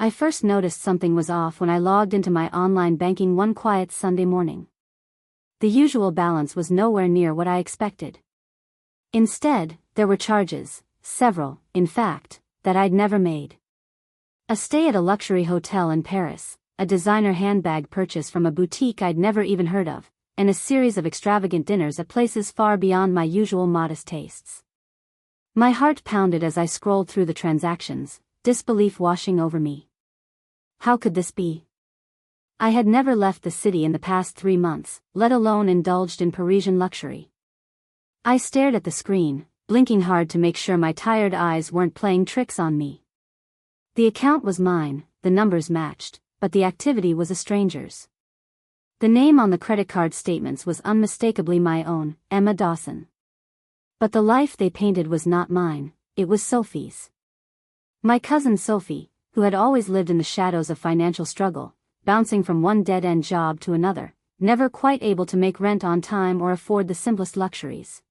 I first noticed something was off when I logged into my online banking one quiet Sunday morning. The usual balance was nowhere near what I expected. Instead, there were charges, several, in fact, that I'd never made. A stay at a luxury hotel in Paris, a designer handbag purchase from a boutique I'd never even heard of, and a series of extravagant dinners at places far beyond my usual modest tastes. My heart pounded as I scrolled through the transactions, disbelief washing over me. How could this be? I had never left the city in the past 3 months, let alone indulged in Parisian luxury. I stared at the screen, blinking hard to make sure my tired eyes weren't playing tricks on me. The account was mine, the numbers matched, but the activity was a stranger's. The name on the credit card statements was unmistakably my own, Emma Dawson. But the life they painted was not mine, it was Sophie's. My cousin Sophie, who had always lived in the shadows of financial struggle, bouncing from one dead-end job to another, never quite able to make rent on time or afford the simplest luxuries.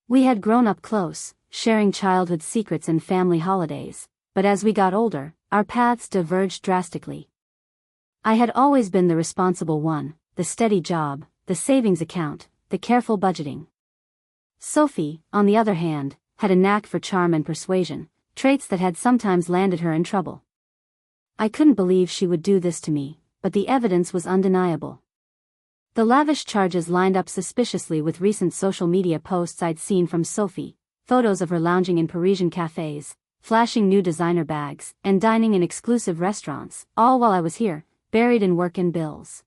We had grown up close, sharing childhood secrets and family holidays, but as we got older, our paths diverged drastically. I had always been the responsible one, the steady job, the savings account, the careful budgeting. Sophie, on the other hand, had a knack for charm and persuasion, traits that had sometimes landed her in trouble. I couldn't believe she would do this to me, but the evidence was undeniable. The lavish charges lined up suspiciously with recent social media posts I'd seen from Sophie, photos of her lounging in Parisian cafes, flashing new designer bags, and dining in exclusive restaurants, all while I was here, buried in work and bills.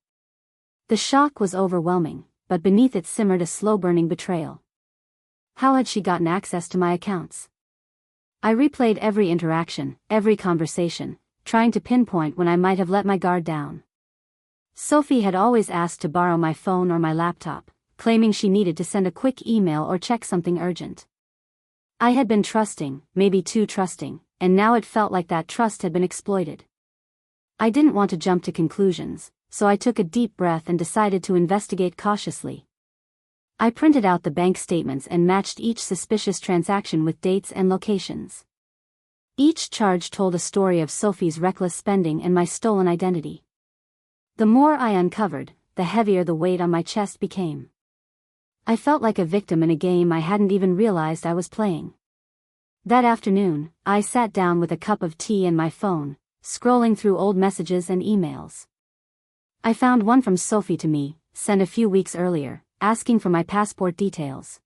The shock was overwhelming, but beneath it simmered a slow-burning betrayal. How had she gotten access to my accounts? I replayed every interaction, every conversation, trying to pinpoint when I might have let my guard down. Sophie had always asked to borrow my phone or my laptop, claiming she needed to send a quick email or check something urgent. I had been trusting, maybe too trusting, and now it felt like that trust had been exploited. I didn't want to jump to conclusions, so I took a deep breath and decided to investigate cautiously. I printed out the bank statements and matched each suspicious transaction with dates and locations. Each charge told a story of Sophie's reckless spending and my stolen identity. The more I uncovered, the heavier the weight on my chest became. I felt like a victim in a game I hadn't even realized I was playing. That afternoon, I sat down with a cup of tea and my phone, scrolling through old messages and emails. I found one from Sophie to me, sent a few weeks earlier, asking for my passport details.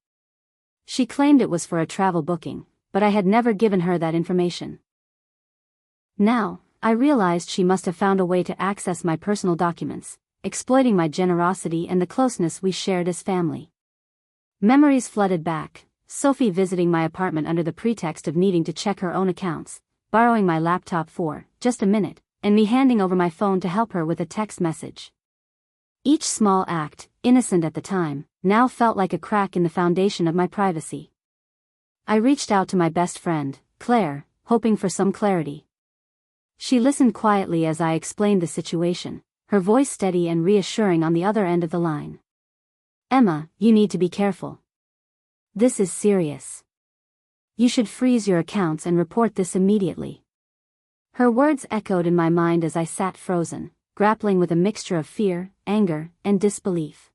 She claimed it was for a travel booking, but I had never given her that information. Now, I realized she must have found a way to access my personal documents, exploiting my generosity and the closeness we shared as family. Memories flooded back, Sophie visiting my apartment under the pretext of needing to check her own accounts, borrowing my laptop for just a minute, and me handing over my phone to help her with a text message. Each small act, innocent at the time, now felt like a crack in the foundation of my privacy. I reached out to my best friend, Claire, hoping for some clarity. She listened quietly as I explained the situation, her voice steady and reassuring on the other end of the line. Emma, you need to be careful. This is serious. You should freeze your accounts and report this immediately. Her words echoed in my mind as I sat frozen, grappling with a mixture of fear, anger, and disbelief.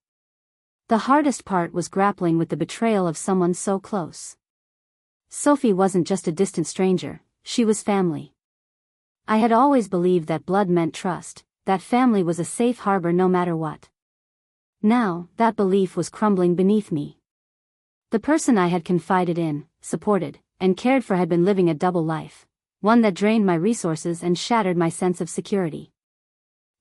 The hardest part was grappling with the betrayal of someone so close. Sophie wasn't just a distant stranger, she was family. I had always believed that blood meant trust, that family was a safe harbor no matter what. Now, that belief was crumbling beneath me. The person I had confided in, supported, and cared for had been living a double life, one that drained my resources and shattered my sense of security.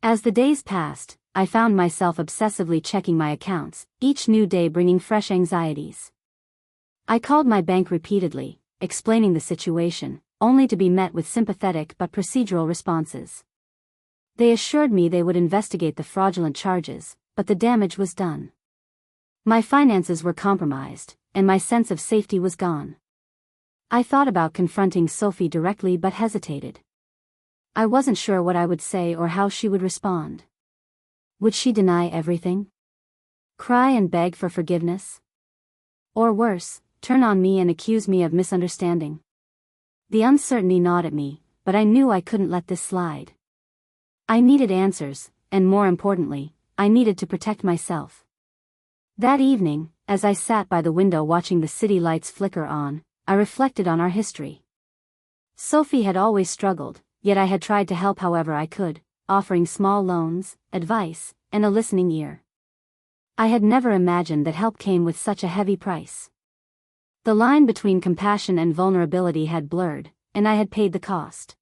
As the days passed, I found myself obsessively checking my accounts, each new day bringing fresh anxieties. I called my bank repeatedly, explaining the situation, only to be met with sympathetic but procedural responses. They assured me they would investigate the fraudulent charges, but the damage was done. My finances were compromised, and my sense of safety was gone. I thought about confronting Sophie directly but hesitated. I wasn't sure what I would say or how she would respond. Would she deny everything? Cry and beg for forgiveness? Or worse, turn on me and accuse me of misunderstanding? The uncertainty gnawed at me, but I knew I couldn't let this slide. I needed answers, and more importantly, I needed to protect myself. That evening, as I sat by the window watching the city lights flicker on, I reflected on our history. Sophie had always struggled, yet I had tried to help however I could, offering small loans, advice, and a listening ear. I had never imagined that help came with such a heavy price. The line between compassion and vulnerability had blurred, and I had paid the cost.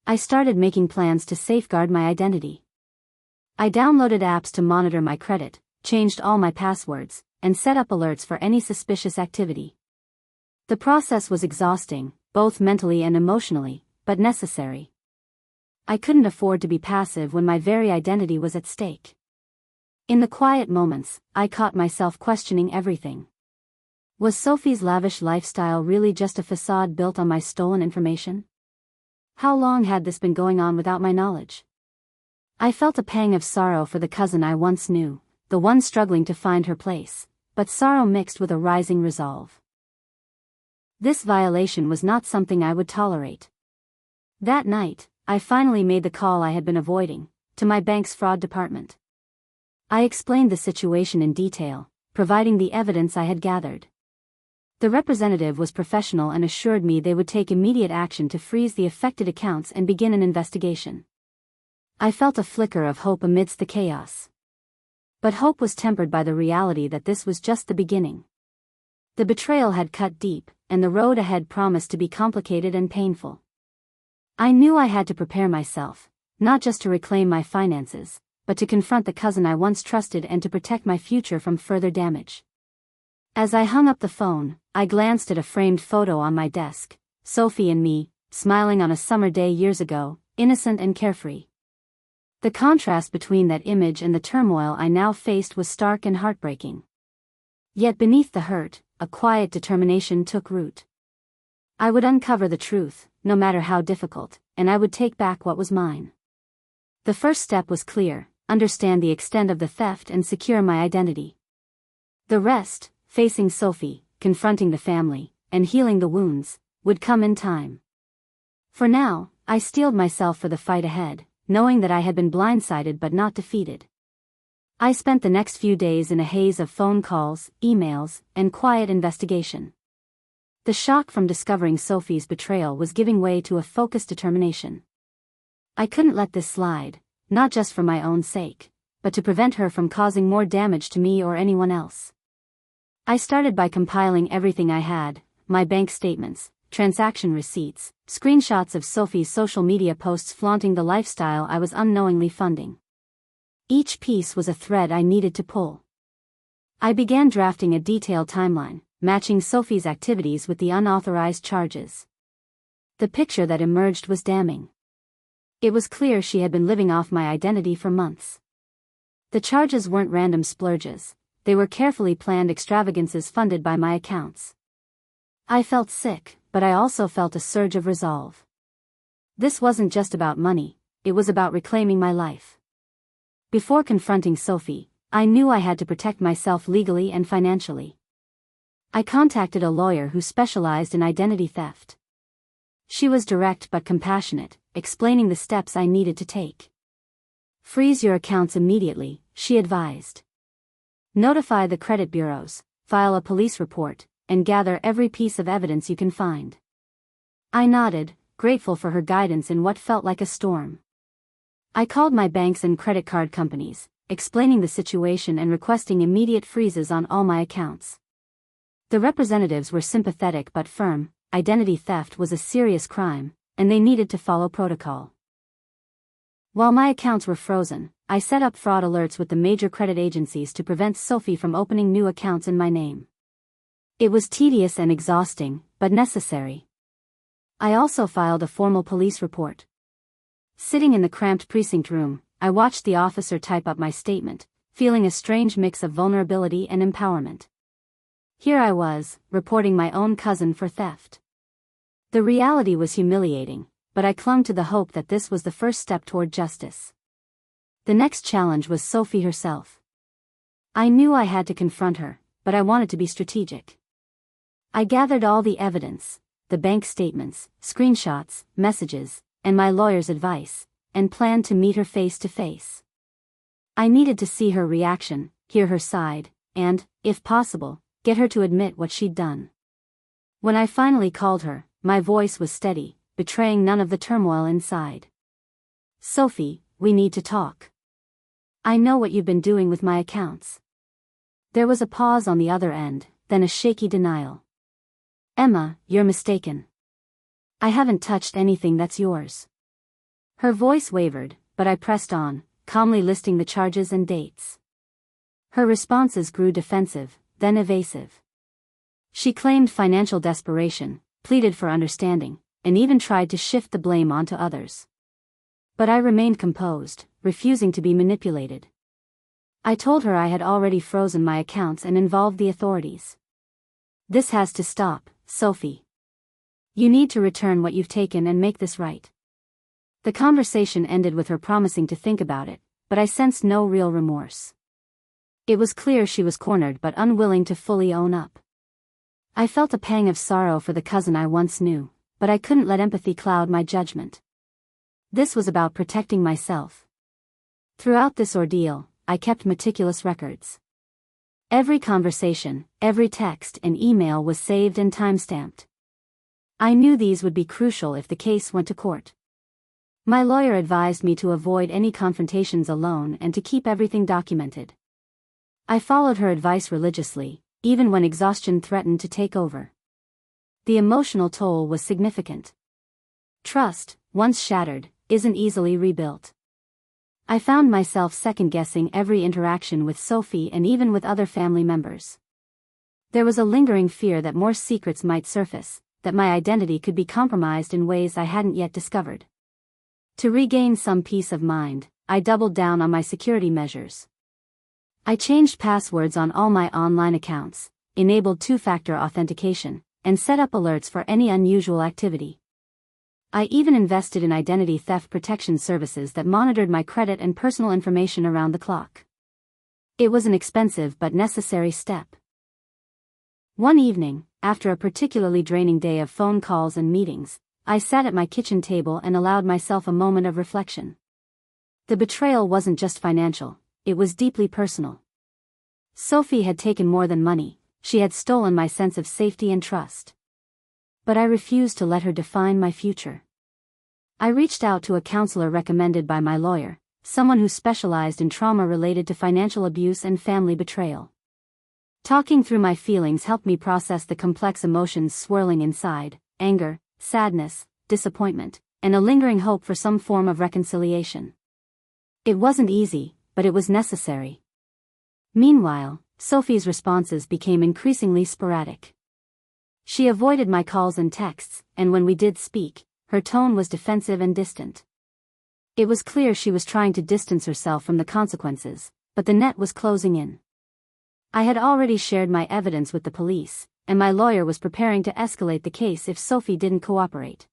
I started making plans to safeguard my identity. I downloaded apps to monitor my credit, changed all my passwords, and set up alerts for any suspicious activity. The process was exhausting, both mentally and emotionally, but necessary. I couldn't afford to be passive when my very identity was at stake. In the quiet moments, I caught myself questioning everything. Was Sophie's lavish lifestyle really just a facade built on my stolen information? How long had this been going on without my knowledge? I felt a pang of sorrow for the cousin I once knew, the one struggling to find her place, but sorrow mixed with a rising resolve. This violation was not something I would tolerate. That night, I finally made the call I had been avoiding, to my bank's fraud department. I explained the situation in detail, providing the evidence I had gathered. The representative was professional and assured me they would take immediate action to freeze the affected accounts and begin an investigation. I felt a flicker of hope amidst the chaos. But hope was tempered by the reality that this was just the beginning. The betrayal had cut deep, and the road ahead promised to be complicated and painful. I knew I had to prepare myself, not just to reclaim my finances, but to confront the cousin I once trusted and to protect my future from further damage. As I hung up the phone, I glanced at a framed photo on my desk, Sophie and me, smiling on a summer day years ago, innocent and carefree. The contrast between that image and the turmoil I now faced was stark and heartbreaking. Yet beneath the hurt, a quiet determination took root. I would uncover the truth, no matter how difficult, and I would take back what was mine. The first step was clear: understand the extent of the theft and secure my identity. The rest, facing Sophie, confronting the family, and healing the wounds, would come in time. For now, I steeled myself for the fight ahead, knowing that I had been blindsided but not defeated. I spent the next few days in a haze of phone calls, emails, and quiet investigation. The shock from discovering Sophie's betrayal was giving way to a focused determination. I couldn't let this slide, not just for my own sake, but to prevent her from causing more damage to me or anyone else. I started by compiling everything I had: my bank statements, transaction receipts, screenshots of Sophie's social media posts flaunting the lifestyle I was unknowingly funding. Each piece was a thread I needed to pull. I began drafting a detailed timeline, matching Sophie's activities with the unauthorized charges. The picture that emerged was damning. It was clear she had been living off my identity for months. The charges weren't random splurges. They were carefully planned extravagances funded by my accounts. I felt sick, but I also felt a surge of resolve. This wasn't just about money, it was about reclaiming my life. Before confronting Sophie, I knew I had to protect myself legally and financially. I contacted a lawyer who specialized in identity theft. She was direct but compassionate, explaining the steps I needed to take. Freeze your accounts immediately, she advised. Notify the credit bureaus, file a police report, and gather every piece of evidence you can find. I nodded, grateful for her guidance in what felt like a storm. I called my banks and credit card companies, explaining the situation and requesting immediate freezes on all my accounts. The representatives were sympathetic but firm: identity theft was a serious crime, and they needed to follow protocol. While my accounts were frozen, I set up fraud alerts with the major credit agencies to prevent Sophie from opening new accounts in my name. It was tedious and exhausting, but necessary. I also filed a formal police report. Sitting in the cramped precinct room, I watched the officer type up my statement, feeling a strange mix of vulnerability and empowerment. Here I was, reporting my own cousin for theft. The reality was humiliating, but I clung to the hope that this was the first step toward justice. The next challenge was Sophie herself. I knew I had to confront her, but I wanted to be strategic. I gathered all the evidence: the bank statements, screenshots, messages, and my lawyer's advice, and planned to meet her face to face. I needed to see her reaction, hear her side, and, if possible, get her to admit what she'd done. When I finally called her, my voice was steady, betraying none of the turmoil inside. "Sophie, we need to talk. I know what you've been doing with my accounts." There was a pause on the other end, then a shaky denial. "Emma, you're mistaken. I haven't touched anything that's yours." Her voice wavered, but I pressed on, calmly listing the charges and dates. Her responses grew defensive, then evasive. She claimed financial desperation, pleaded for understanding, and even tried to shift the blame onto others. But I remained composed, refusing to be manipulated. I told her I had already frozen my accounts and involved the authorities. "This has to stop, Sophie. You need to return what you've taken and make this right." The conversation ended with her promising to think about it, but I sensed no real remorse. It was clear she was cornered but unwilling to fully own up. I felt a pang of sorrow for the cousin I once knew, but I couldn't let empathy cloud my judgment. This was about protecting myself. Throughout this ordeal, I kept meticulous records. Every conversation, every text and email was saved and timestamped. I knew these would be crucial if the case went to court. My lawyer advised me to avoid any confrontations alone and to keep everything documented. I followed her advice religiously, even when exhaustion threatened to take over. The emotional toll was significant. Trust, once shattered, isn't easily rebuilt. I found myself second-guessing every interaction with Sophie and even with other family members. There was a lingering fear that more secrets might surface, that my identity could be compromised in ways I hadn't yet discovered. To regain some peace of mind, I doubled down on my security measures. I changed passwords on all my online accounts, enabled two-factor authentication, and set up alerts for any unusual activity. I even invested in identity theft protection services that monitored my credit and personal information around the clock. It was an expensive but necessary step. One evening, after a particularly draining day of phone calls and meetings, I sat at my kitchen table and allowed myself a moment of reflection. The betrayal wasn't just financial, it was deeply personal. Sophie had taken more than money, she had stolen my sense of safety and trust. But I refused to let her define my future. I reached out to a counselor recommended by my lawyer, someone who specialized in trauma related to financial abuse and family betrayal. Talking through my feelings helped me process the complex emotions swirling inside: anger, sadness, disappointment, and a lingering hope for some form of reconciliation. It wasn't easy, but it was necessary. Meanwhile, Sophie's responses became increasingly sporadic. She avoided my calls and texts, and when we did speak, her tone was defensive and distant. It was clear she was trying to distance herself from the consequences, but the net was closing in. I had already shared my evidence with the police, and my lawyer was preparing to escalate the case if Sophie didn't cooperate.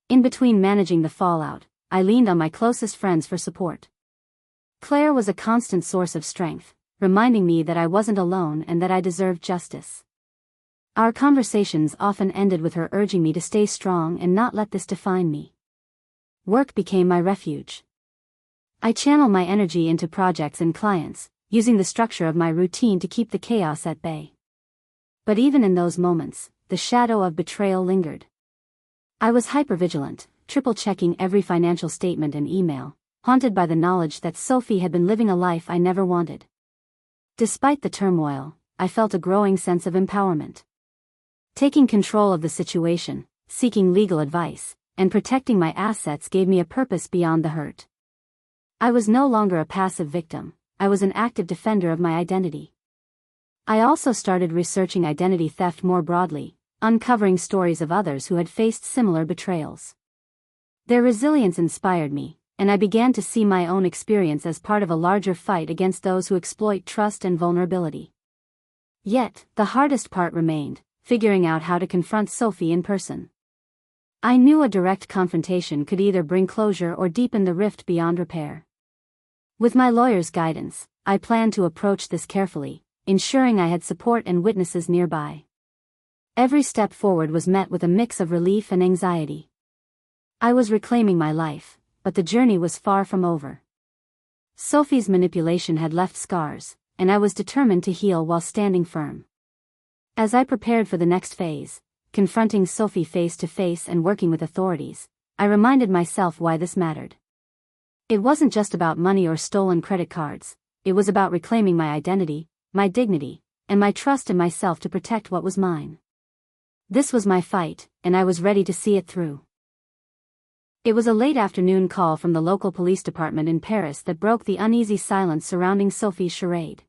In between managing the fallout, I leaned on my closest friends for support. Claire was a constant source of strength, reminding me that I wasn't alone and that I deserved justice. Our conversations often ended with her urging me to stay strong and not let this define me. Work became my refuge. I channel my energy into projects and clients, using the structure of my routine to keep the chaos at bay. But even in those moments, the shadow of betrayal lingered. I was hypervigilant, triple-checking every financial statement and email, haunted by the knowledge that Sophie had been living a life I never wanted. Despite the turmoil, I felt a growing sense of empowerment. Taking control of the situation, seeking legal advice, and protecting my assets gave me a purpose beyond the hurt. I was no longer a passive victim, I was an active defender of my identity. I also started researching identity theft more broadly, uncovering stories of others who had faced similar betrayals. Their resilience inspired me, and I began to see my own experience as part of a larger fight against those who exploit trust and vulnerability. Yet, the hardest part remained: figuring out how to confront Sophie in person. I knew a direct confrontation could either bring closure or deepen the rift beyond repair. With my lawyer's guidance, I planned to approach this carefully, ensuring I had support and witnesses nearby. Every step forward was met with a mix of relief and anxiety. I was reclaiming my life, but the journey was far from over. Sophie's manipulation had left scars, and I was determined to heal while standing firm. As I prepared for the next phase, confronting Sophie face to face and working with authorities, I reminded myself why this mattered. It wasn't just about money or stolen credit cards, it was about reclaiming my identity, my dignity, and my trust in myself to protect what was mine. This was my fight, and I was ready to see it through. It was a late afternoon call from the local police department in Paris that broke the uneasy silence surrounding Sophie's charade.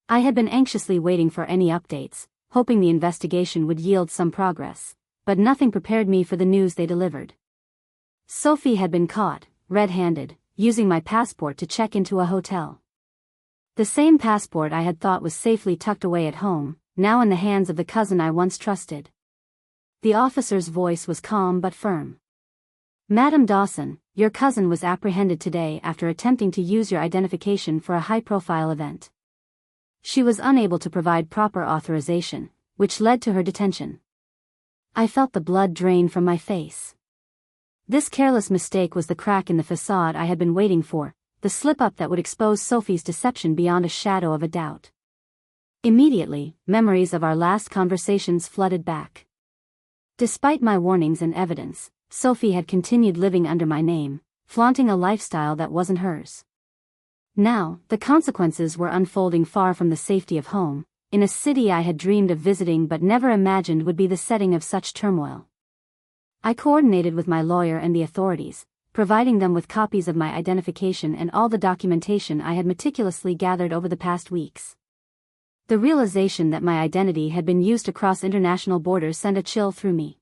I had been anxiously waiting for any updates, hoping the investigation would yield some progress, but nothing prepared me for the news they delivered. Sophie had been caught, red-handed, using my passport to check into a hotel. The same passport I had thought was safely tucked away at home, now in the hands of the cousin I once trusted. The officer's voice was calm but firm. "Madam Dawson, your cousin was apprehended today after attempting to use your identification for a high-profile event. She was unable to provide proper authorization, which led to her detention." I felt the blood drain from my face. This careless mistake was the crack in the facade I had been waiting for, the slip-up that would expose Sophie's deception beyond a shadow of a doubt. Immediately, memories of our last conversations flooded back. Despite my warnings and evidence, Sophie had continued living under my name, flaunting a lifestyle that wasn't hers. Now, the consequences were unfolding far from the safety of home, in a city I had dreamed of visiting but never imagined would be the setting of such turmoil. I coordinated with my lawyer and the authorities, providing them with copies of my identification and all the documentation I had meticulously gathered over the past weeks. The realization that my identity had been used to cross international borders sent a chill through me.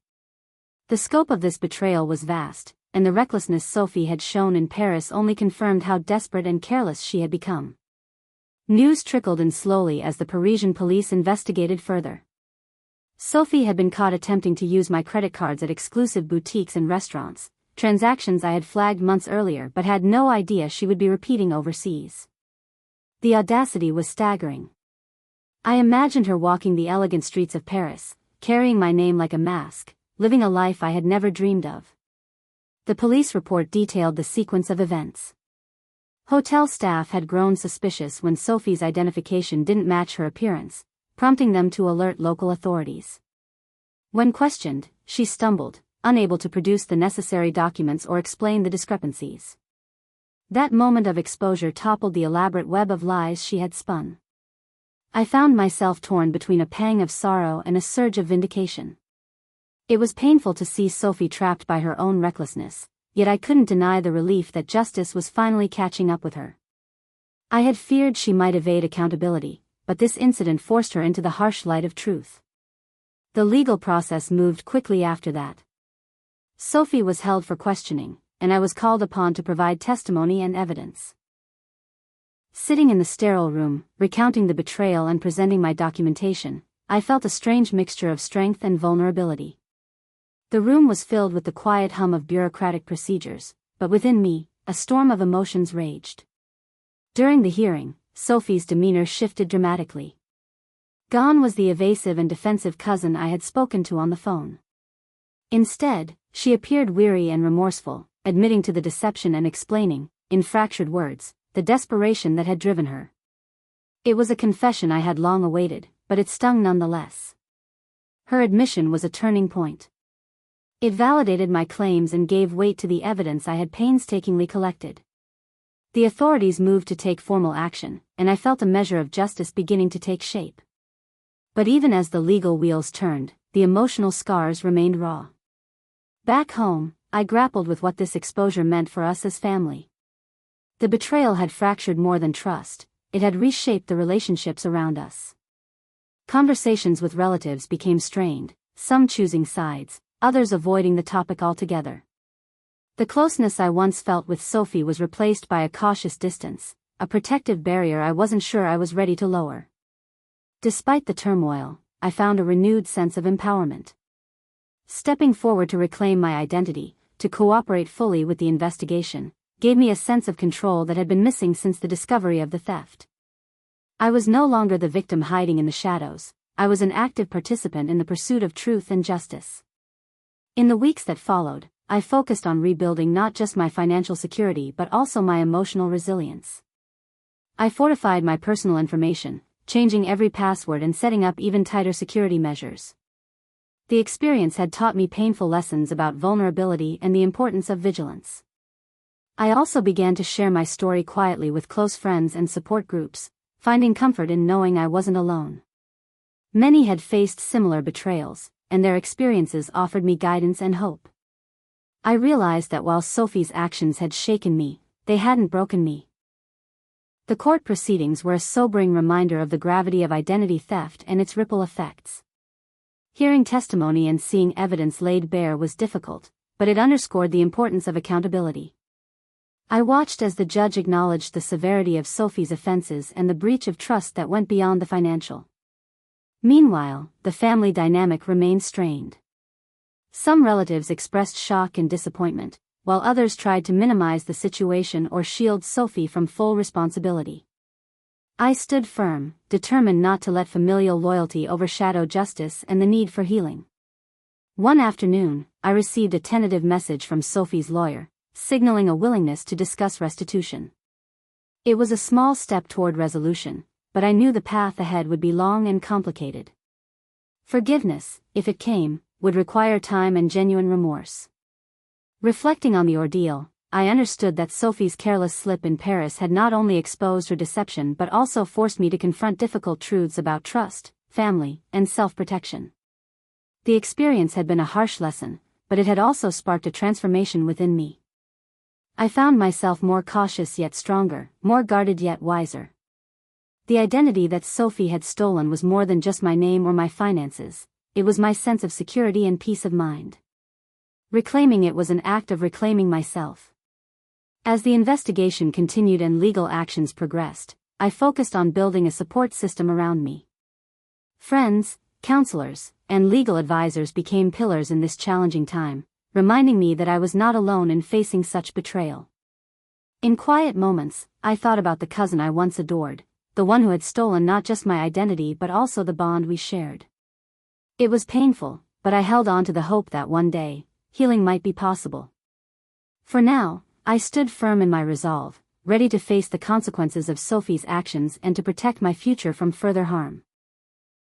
The scope of this betrayal was vast, and the recklessness Sophie had shown in Paris only confirmed how desperate and careless she had become. News trickled in slowly as the Parisian police investigated further. Sophie had been caught attempting to use my credit cards at exclusive boutiques and restaurants, transactions I had flagged months earlier but had no idea she would be repeating overseas. The audacity was staggering. I imagined her walking the elegant streets of Paris, carrying my name like a mask, living a life I had never dreamed of. The police report detailed the sequence of events. Hotel staff had grown suspicious when Sophie's identification didn't match her appearance, prompting them to alert local authorities. When questioned, she stumbled, unable to produce the necessary documents or explain the discrepancies. That moment of exposure toppled the elaborate web of lies she had spun. I found myself torn between a pang of sorrow and a surge of vindication. It was painful to see Sophie trapped by her own recklessness, yet I couldn't deny the relief that justice was finally catching up with her. I had feared she might evade accountability, but this incident forced her into the harsh light of truth. The legal process moved quickly after that. Sophie was held for questioning, and I was called upon to provide testimony and evidence. Sitting in the sterile room, recounting the betrayal and presenting my documentation, I felt a strange mixture of strength and vulnerability. The room was filled with the quiet hum of bureaucratic procedures, but within me, a storm of emotions raged. During the hearing, Sophie's demeanor shifted dramatically. Gone was the evasive and defensive cousin I had spoken to on the phone. Instead, she appeared weary and remorseful, admitting to the deception and explaining, in fractured words, the desperation that had driven her. It was a confession I had long awaited, but it stung nonetheless. Her admission was a turning point. It validated my claims and gave weight to the evidence I had painstakingly collected. The authorities moved to take formal action, and I felt a measure of justice beginning to take shape. But even as the legal wheels turned, the emotional scars remained raw. Back home, I grappled with what this exposure meant for us as family. The betrayal had fractured more than trust, it had reshaped the relationships around us. Conversations with relatives became strained, some choosing sides, others avoiding the topic altogether. The closeness I once felt with Sophie was replaced by a cautious distance, a protective barrier I wasn't sure I was ready to lower. Despite the turmoil, I found a renewed sense of empowerment. Stepping forward to reclaim my identity, to cooperate fully with the investigation, gave me a sense of control that had been missing since the discovery of the theft. I was no longer the victim hiding in the shadows, I was an active participant in the pursuit of truth and justice. In the weeks that followed, I focused on rebuilding not just my financial security but also my emotional resilience. I fortified my personal information, changing every password and setting up even tighter security measures. The experience had taught me painful lessons about vulnerability and the importance of vigilance. I also began to share my story quietly with close friends and support groups, finding comfort in knowing I wasn't alone. Many had faced similar betrayals, and their experiences offered me guidance and hope. I realized that while Sophie's actions had shaken me, they hadn't broken me. The court proceedings were a sobering reminder of the gravity of identity theft and its ripple effects. Hearing testimony and seeing evidence laid bare was difficult, but it underscored the importance of accountability. I watched as the judge acknowledged the severity of Sophie's offenses and the breach of trust that went beyond the financial. Meanwhile, the family dynamic remained strained. Some relatives expressed shock and disappointment, while others tried to minimize the situation or shield Sophie from full responsibility. I stood firm, determined not to let familial loyalty overshadow justice and the need for healing. One afternoon, I received a tentative message from Sophie's lawyer, signaling a willingness to discuss restitution. It was a small step toward resolution, but I knew the path ahead would be long and complicated. Forgiveness, if it came, would require time and genuine remorse. Reflecting on the ordeal, I understood that Sophie's careless slip in Paris had not only exposed her deception but also forced me to confront difficult truths about trust, family, and self-protection. The experience had been a harsh lesson, but it had also sparked a transformation within me. I found myself more cautious yet stronger, more guarded yet wiser. The identity that Sophie had stolen was more than just my name or my finances, it was my sense of security and peace of mind. Reclaiming it was an act of reclaiming myself. As the investigation continued and legal actions progressed, I focused on building a support system around me. Friends, counselors, and legal advisors became pillars in this challenging time, reminding me that I was not alone in facing such betrayal. In quiet moments, I thought about the cousin I once adored, the one who had stolen not just my identity but also the bond we shared. It was painful, but I held on to the hope that one day, healing might be possible. For now, I stood firm in my resolve, ready to face the consequences of Sophie's actions and to protect my future from further harm.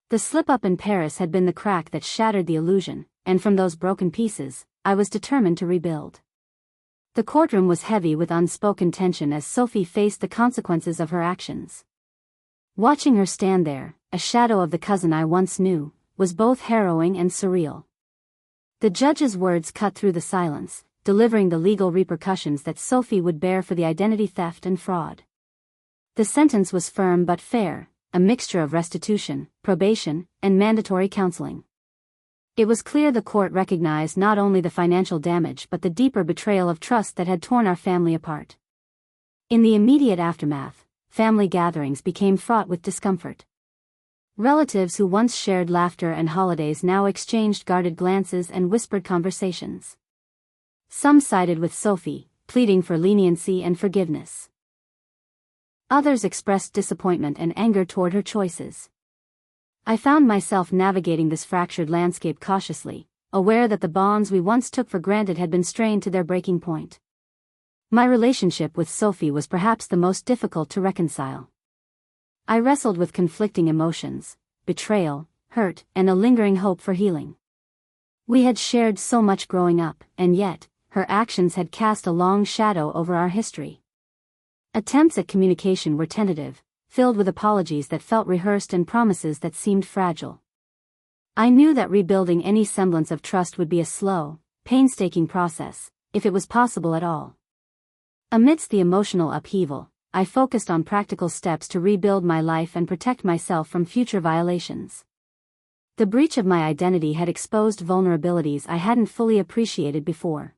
The slip-up in Paris had been the crack that shattered the illusion, and from those broken pieces, I was determined to rebuild. The courtroom was heavy with unspoken tension as Sophie faced the consequences of her actions. Watching her stand there, a shadow of the cousin I once knew, was both harrowing and surreal. The judge's words cut through the silence, delivering the legal repercussions that Sophie would bear for the identity theft and fraud. The sentence was firm but fair, a mixture of restitution, probation, and mandatory counseling. It was clear the court recognized not only the financial damage but the deeper betrayal of trust that had torn our family apart. In the immediate aftermath, family gatherings became fraught with discomfort. Relatives who once shared laughter and holidays now exchanged guarded glances and whispered conversations. Some sided with Sophie, pleading for leniency and forgiveness. Others expressed disappointment and anger toward her choices. I found myself navigating this fractured landscape cautiously, aware that the bonds we once took for granted had been strained to their breaking point. My relationship with Sophie was perhaps the most difficult to reconcile. I wrestled with conflicting emotions, betrayal, hurt, and a lingering hope for healing. We had shared so much growing up, and yet, her actions had cast a long shadow over our history. Attempts at communication were tentative, filled with apologies that felt rehearsed and promises that seemed fragile. I knew that rebuilding any semblance of trust would be a slow, painstaking process, if it was possible at all. Amidst the emotional upheaval, I focused on practical steps to rebuild my life and protect myself from future violations. The breach of my identity had exposed vulnerabilities I hadn't fully appreciated before.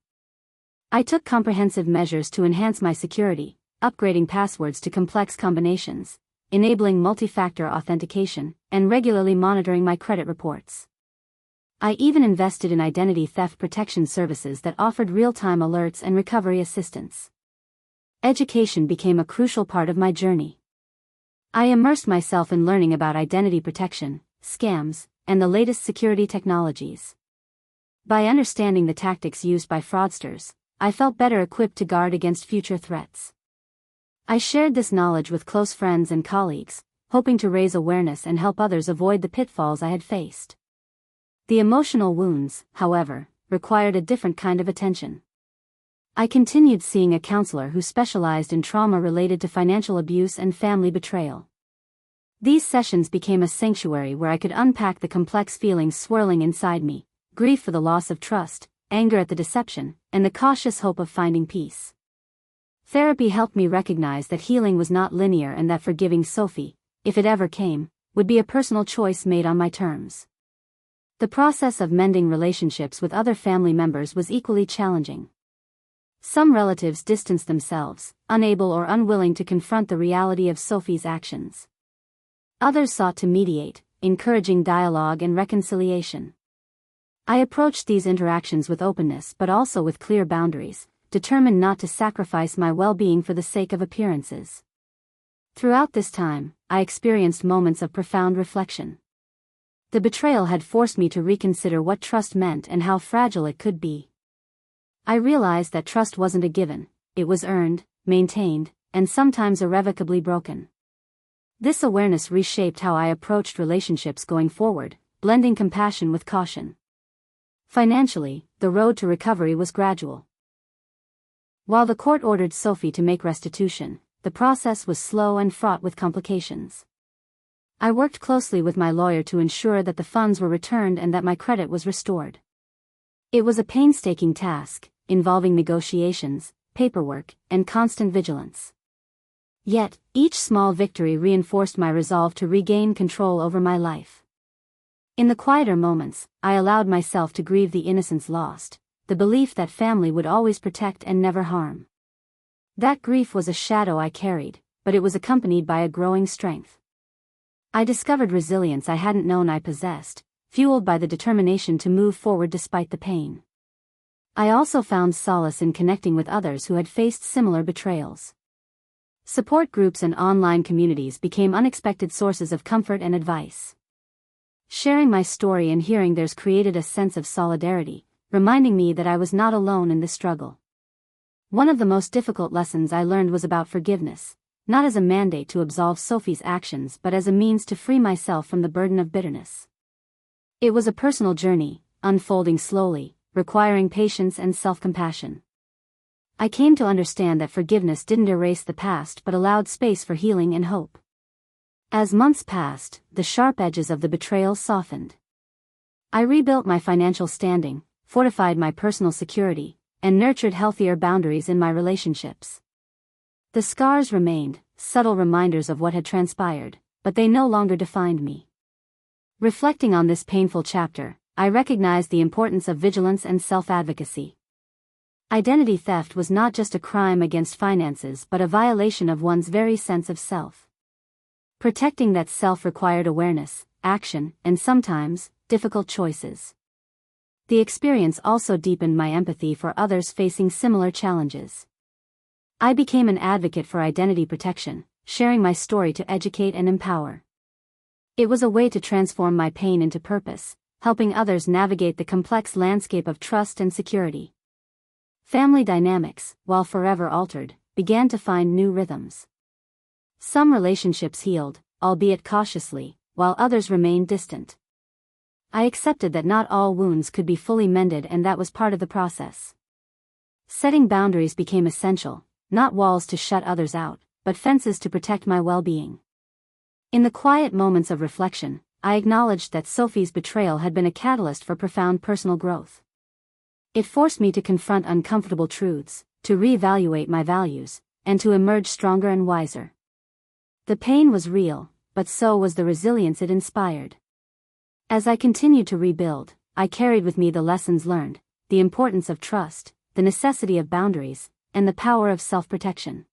I took comprehensive measures to enhance my security, upgrading passwords to complex combinations, enabling multi-factor authentication, and regularly monitoring my credit reports. I even invested in identity theft protection services that offered real-time alerts and recovery assistance. Education became a crucial part of my journey. I immersed myself in learning about identity protection, scams, and the latest security technologies. By understanding the tactics used by fraudsters, I felt better equipped to guard against future threats. I shared this knowledge with close friends and colleagues, hoping to raise awareness and help others avoid the pitfalls I had faced. The emotional wounds, however, required a different kind of attention. I continued seeing a counselor who specialized in trauma related to financial abuse and family betrayal. These sessions became a sanctuary where I could unpack the complex feelings swirling inside me: grief for the loss of trust, anger at the deception, and the cautious hope of finding peace. Therapy helped me recognize that healing was not linear and that forgiving Sophie, if it ever came, would be a personal choice made on my terms. The process of mending relationships with other family members was equally challenging. Some relatives distanced themselves, unable or unwilling to confront the reality of Sophie's actions. Others sought to mediate, encouraging dialogue and reconciliation. I approached these interactions with openness but also with clear boundaries, determined not to sacrifice my well-being for the sake of appearances. Throughout this time, I experienced moments of profound reflection. The betrayal had forced me to reconsider what trust meant and how fragile it could be. I realized that trust wasn't a given, it was earned, maintained, and sometimes irrevocably broken. This awareness reshaped how I approached relationships going forward, blending compassion with caution. Financially, the road to recovery was gradual. While the court ordered Sophie to make restitution, the process was slow and fraught with complications. I worked closely with my lawyer to ensure that the funds were returned and that my credit was restored. It was a painstaking task, involving negotiations, paperwork, and constant vigilance. Yet, each small victory reinforced my resolve to regain control over my life. In the quieter moments, I allowed myself to grieve the innocence lost, the belief that family would always protect and never harm. That grief was a shadow I carried, but it was accompanied by a growing strength. I discovered resilience I hadn't known I possessed, fueled by the determination to move forward despite the pain. I also found solace in connecting with others who had faced similar betrayals. Support groups and online communities became unexpected sources of comfort and advice. Sharing my story and hearing theirs created a sense of solidarity, reminding me that I was not alone in this struggle. One of the most difficult lessons I learned was about forgiveness, not as a mandate to absolve Sophie's actions but as a means to free myself from the burden of bitterness. It was a personal journey, unfolding slowly, requiring patience and self-compassion. I came to understand that forgiveness didn't erase the past but allowed space for healing and hope. As months passed, the sharp edges of the betrayal softened. I rebuilt my financial standing, fortified my personal security, and nurtured healthier boundaries in my relationships. The scars remained, subtle reminders of what had transpired, but they no longer defined me. Reflecting on this painful chapter, I recognized the importance of vigilance and self-advocacy. Identity theft was not just a crime against finances but a violation of one's very sense of self. Protecting that self required awareness, action, and sometimes, difficult choices. The experience also deepened my empathy for others facing similar challenges. I became an advocate for identity protection, sharing my story to educate and empower. It was a way to transform my pain into purpose, helping others navigate the complex landscape of trust and security. Family dynamics, while forever altered, began to find new rhythms. Some relationships healed, albeit cautiously, while others remained distant. I accepted that not all wounds could be fully mended and that was part of the process. Setting boundaries became essential, not walls to shut others out, but fences to protect my well-being. In the quiet moments of reflection, I acknowledged that Sophie's betrayal had been a catalyst for profound personal growth. It forced me to confront uncomfortable truths, to reevaluate my values, and to emerge stronger and wiser. The pain was real, but so was the resilience it inspired. As I continued to rebuild, I carried with me the lessons learned, the importance of trust, the necessity of boundaries, and the power of self-protection.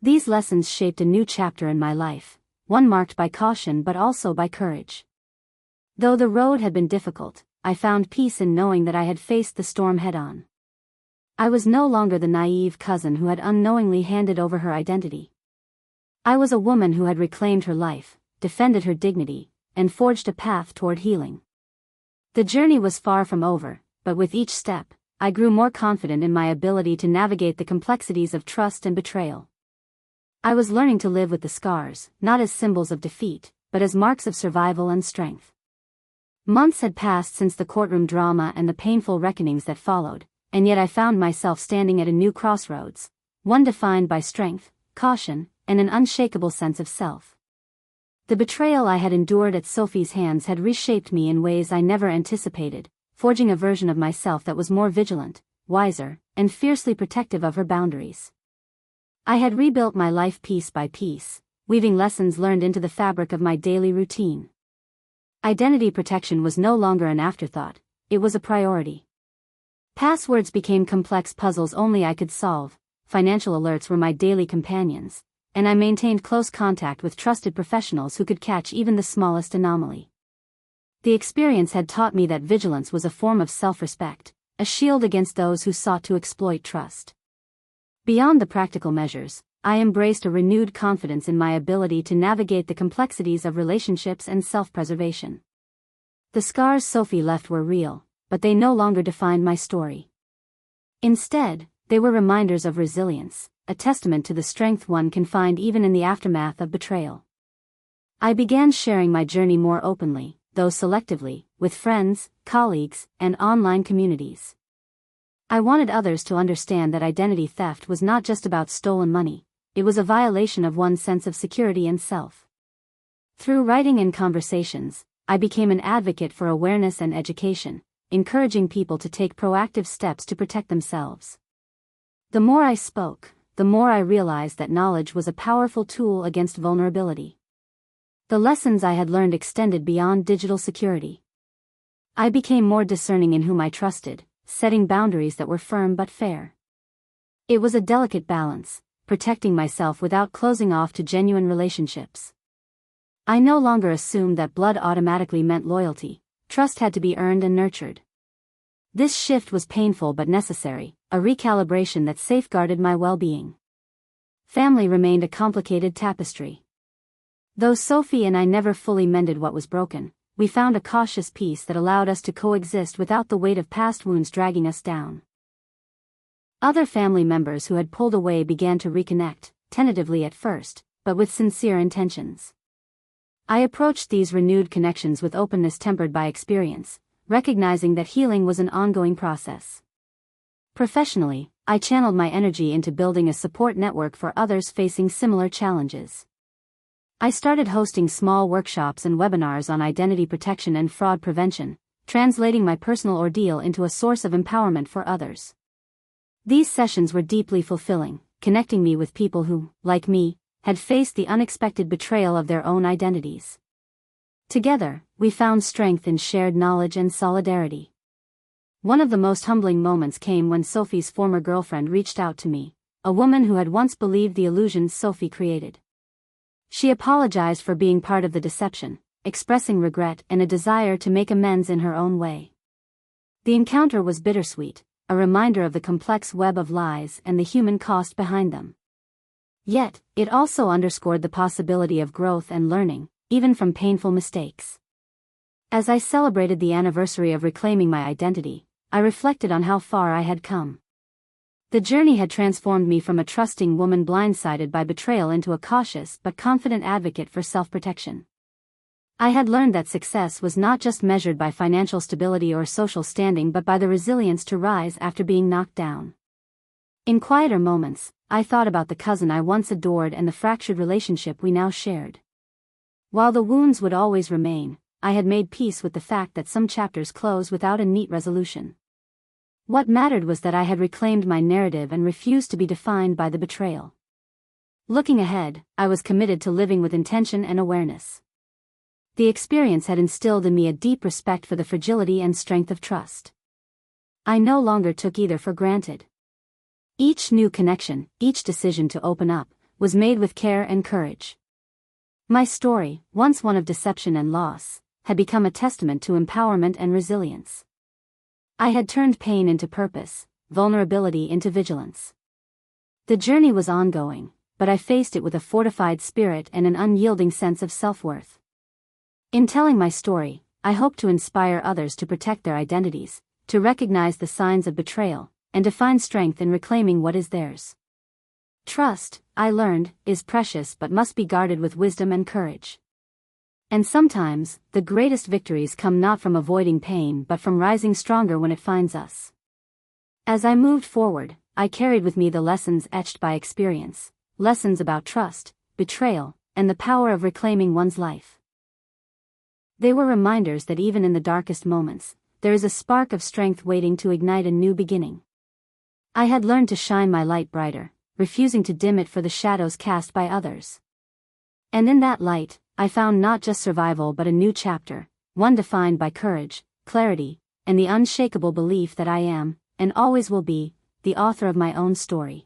These lessons shaped a new chapter in my life, one marked by caution but also by courage. Though the road had been difficult, I found peace in knowing that I had faced the storm head-on. I was no longer the naive cousin who had unknowingly handed over her identity. I was a woman who had reclaimed her life, defended her dignity, and forged a path toward healing. The journey was far from over, but with each step, I grew more confident in my ability to navigate the complexities of trust and betrayal. I was learning to live with the scars, not as symbols of defeat, but as marks of survival and strength. Months had passed since the courtroom drama and the painful reckonings that followed, and yet I found myself standing at a new crossroads, one defined by strength, caution, and an unshakable sense of self. The betrayal I had endured at Sophie's hands had reshaped me in ways I never anticipated, forging a version of myself that was more vigilant, wiser, and fiercely protective of her boundaries. I had rebuilt my life piece by piece, weaving lessons learned into the fabric of my daily routine. Identity protection was no longer an afterthought, it was a priority. Passwords became complex puzzles only I could solve, financial alerts were my daily companions, and I maintained close contact with trusted professionals who could catch even the smallest anomaly. The experience had taught me that vigilance was a form of self-respect, a shield against those who sought to exploit trust. Beyond the practical measures, I embraced a renewed confidence in my ability to navigate the complexities of relationships and self-preservation. The scars Sophie left were real, but they no longer defined my story. Instead, they were reminders of resilience, a testament to the strength one can find even in the aftermath of betrayal. I began sharing my journey more openly, though selectively, with friends, colleagues, and online communities. I wanted others to understand that identity theft was not just about stolen money, it was a violation of one's sense of security and self. Through writing and conversations, I became an advocate for awareness and education, encouraging people to take proactive steps to protect themselves. The more I spoke, the more I realized that knowledge was a powerful tool against vulnerability. The lessons I had learned extended beyond digital security. I became more discerning in whom I trusted, setting boundaries that were firm but fair. It was a delicate balance, protecting myself without closing off to genuine relationships. I no longer assumed that blood automatically meant loyalty, trust had to be earned and nurtured. This shift was painful but necessary, a recalibration that safeguarded my well-being. Family remained a complicated tapestry. Though Sophie and I never fully mended what was broken, we found a cautious peace that allowed us to coexist without the weight of past wounds dragging us down. Other family members who had pulled away began to reconnect, tentatively at first, but with sincere intentions. I approached these renewed connections with openness tempered by experience, recognizing that healing was an ongoing process. Professionally, I channeled my energy into building a support network for others facing similar challenges. I started hosting small workshops and webinars on identity protection and fraud prevention, translating my personal ordeal into a source of empowerment for others. These sessions were deeply fulfilling, connecting me with people who, like me, had faced the unexpected betrayal of their own identities. Together, we found strength in shared knowledge and solidarity. One of the most humbling moments came when Sophie's former girlfriend reached out to me, a woman who had once believed the illusions Sophie created. She apologized for being part of the deception, expressing regret and a desire to make amends in her own way. The encounter was bittersweet, a reminder of the complex web of lies and the human cost behind them. Yet, it also underscored the possibility of growth and learning, even from painful mistakes. As I celebrated the anniversary of reclaiming my identity, I reflected on how far I had come. The journey had transformed me from a trusting woman blindsided by betrayal into a cautious but confident advocate for self-protection. I had learned that success was not just measured by financial stability or social standing but by the resilience to rise after being knocked down. In quieter moments, I thought about the cousin I once adored and the fractured relationship we now shared. While the wounds would always remain, I had made peace with the fact that some chapters close without a neat resolution. What mattered was that I had reclaimed my narrative and refused to be defined by the betrayal. Looking ahead, I was committed to living with intention and awareness. The experience had instilled in me a deep respect for the fragility and strength of trust. I no longer took either for granted. Each new connection, each decision to open up, was made with care and courage. My story, once one of deception and loss, had become a testament to empowerment and resilience. I had turned pain into purpose, vulnerability into vigilance. The journey was ongoing, but I faced it with a fortified spirit and an unyielding sense of self-worth. In telling my story, I hope to inspire others to protect their identities, to recognize the signs of betrayal, and to find strength in reclaiming what is theirs. Trust, I learned, is precious but must be guarded with wisdom and courage. And sometimes, the greatest victories come not from avoiding pain but from rising stronger when it finds us. As I moved forward, I carried with me the lessons etched by experience, lessons about trust, betrayal, and the power of reclaiming one's life. They were reminders that even in the darkest moments, there is a spark of strength waiting to ignite a new beginning. I had learned to shine my light brighter, refusing to dim it for the shadows cast by others. And in that light, I found not just survival but a new chapter, one defined by courage, clarity, and the unshakable belief that I am, and always will be, the author of my own story.